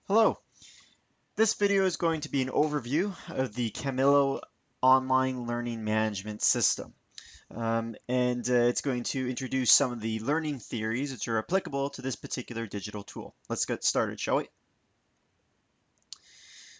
Hello, this video is going to be an overview of the Chamilo online learning management system. It's going to introduce some of the learning theories which are applicable to this particular digital tool. Let's get started, shall we?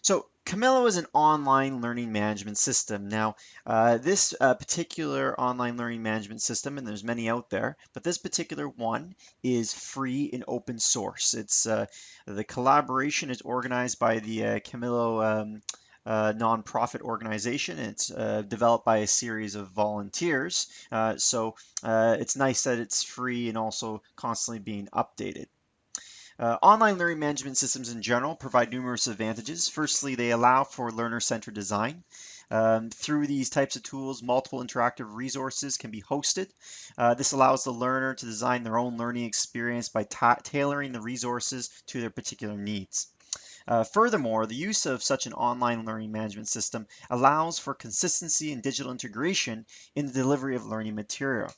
So Chamilo is an online learning management system. Now, this particular online learning management system, and there's many out there, but this particular one is free and open source. It's the collaboration is organized by the Chamilo nonprofit organization. It's developed by a series of volunteers. It's nice that it's free and also constantly being updated. Online learning management systems in general provide numerous advantages. Firstly, they allow for learner-centered design. Through these types of tools, multiple interactive resources can be hosted. This allows the learner to design their own learning experience by tailoring the resources to their particular needs. Furthermore, the use of such an online learning management system allows for consistency and digital integration in the delivery of learning material.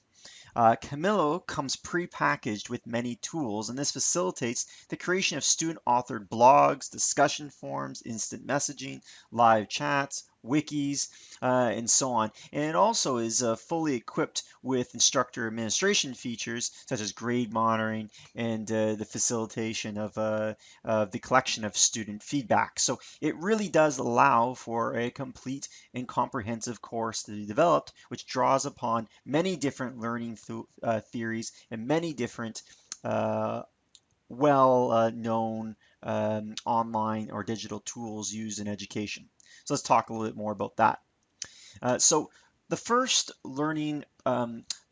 Chamilo comes pre-packaged with many tools, and this facilitates the creation of student-authored blogs, discussion forums, instant messaging, live chats, wikis, and so on. And it also is fully equipped with instructor administration features such as grade monitoring and the facilitation of the collection of student feedback. So it really does allow for a complete and comprehensive course to be developed, which draws upon many different learning theories and many different well-known online or digital tools used in education. So let's talk a little bit more about that. So the first learning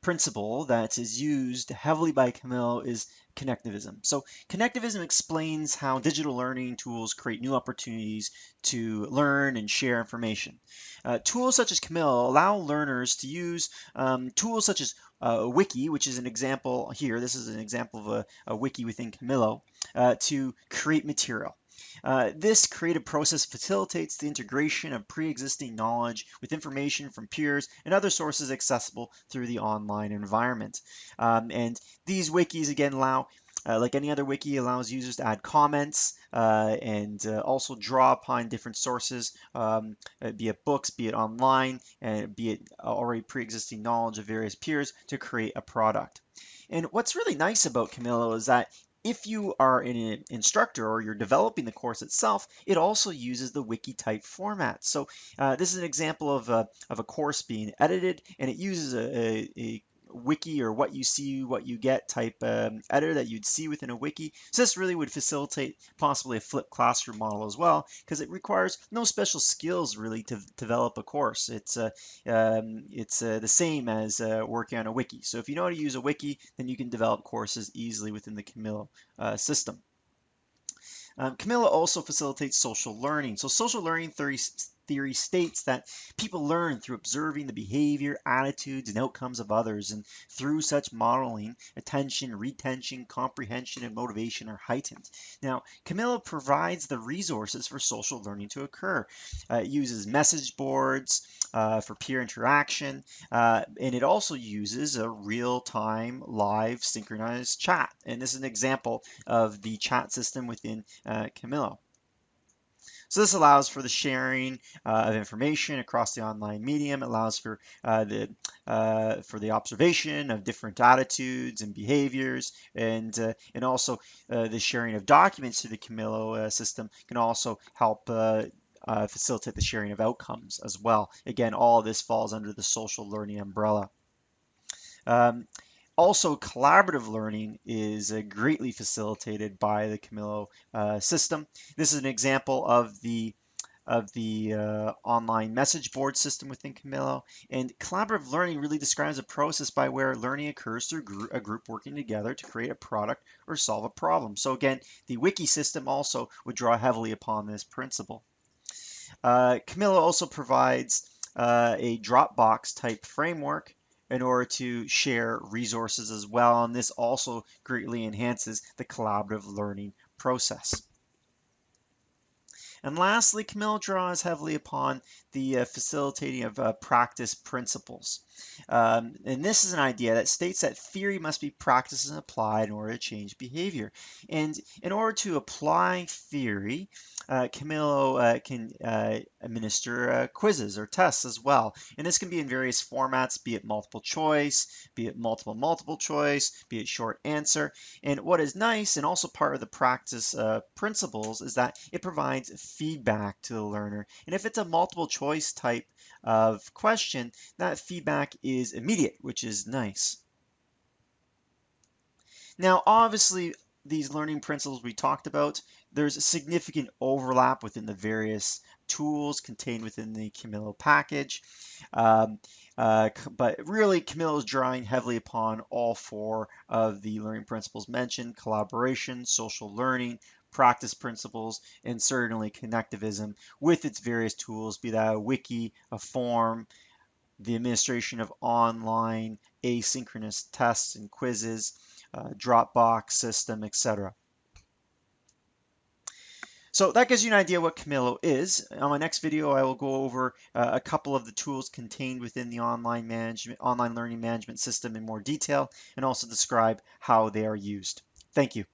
principle that is used heavily by Chamilo is connectivism. So connectivism explains how digital learning tools create new opportunities to learn and share information. Tools such as Chamilo allow learners to use tools such as a wiki, which is an example here. This is an example of a wiki within Chamilo to create material. This creative process facilitates the integration of pre-existing knowledge with information from peers and other sources accessible through the online environment. And these wikis again allow, like any other wiki, allows users to add comments and also draw upon different sources, be it books, be it online, and be it already pre-existing knowledge of various peers to create a product. And what's really nice about Chamilo is that if you are an instructor or you're developing the course itself, it also uses the wiki type format. So this is an example of a course being edited, and it uses a wiki or what you see, what you get type editor that you'd see within a wiki. So this really would facilitate possibly a flipped classroom model as well, because it requires no special skills really to develop a course. It's the same as working on a wiki. So if you know how to use a wiki, then you can develop courses easily within the Chamilo system. Chamilo also facilitates social learning. So social learning theory states that people learn through observing the behavior, attitudes, and outcomes of others, and through such modeling, attention, retention, comprehension, and motivation are heightened. Now, Chamilo provides the resources for social learning to occur. It uses message boards for peer interaction, and it also uses a real-time, live, synchronized chat. And this is an example of the chat system within Chamilo. So this allows for the sharing of information across the online medium. It allows for the observation of different attitudes and behaviors, and also the sharing of documents through the Chamilo system can also help facilitate the sharing of outcomes as well. Again, all of this falls under the social learning umbrella. Also, collaborative learning is greatly facilitated by the Chamilo system. This is an example of the online message board system within Chamilo. And collaborative learning really describes a process by where learning occurs through a group working together to create a product or solve a problem. So again, the wiki system also would draw heavily upon this principle. Chamilo also provides a Dropbox type framework in order to share resources as well, and this also greatly enhances the collaborative learning process. And lastly, Chamilo draws heavily upon the facilitating of practice principles. And this is an idea that states that theory must be practiced and applied in order to change behavior. And in order to apply theory, Camilo can administer quizzes or tests as well. And this can be in various formats, be it multiple choice, be it multiple choice, be it short answer. And what is nice and also part of the practice principles is that it provides feedback to the learner. And if it's a multiple choice type of question, that feedback is immediate, which is nice. Now, obviously, these learning principles we talked about, there's a significant overlap within the various tools contained within the Camilo package. Um, but really, Camilo is drawing heavily upon all four of the learning principles mentioned: collaboration, social learning, practice principles, and certainly connectivism with its various tools, be that a wiki, a form, the administration of online asynchronous tests and quizzes, Dropbox system, etc. So that gives you an idea what Camilo is. On my next video, I will go over a couple of the tools contained within the online learning management system in more detail, and also describe how they are used. Thank you.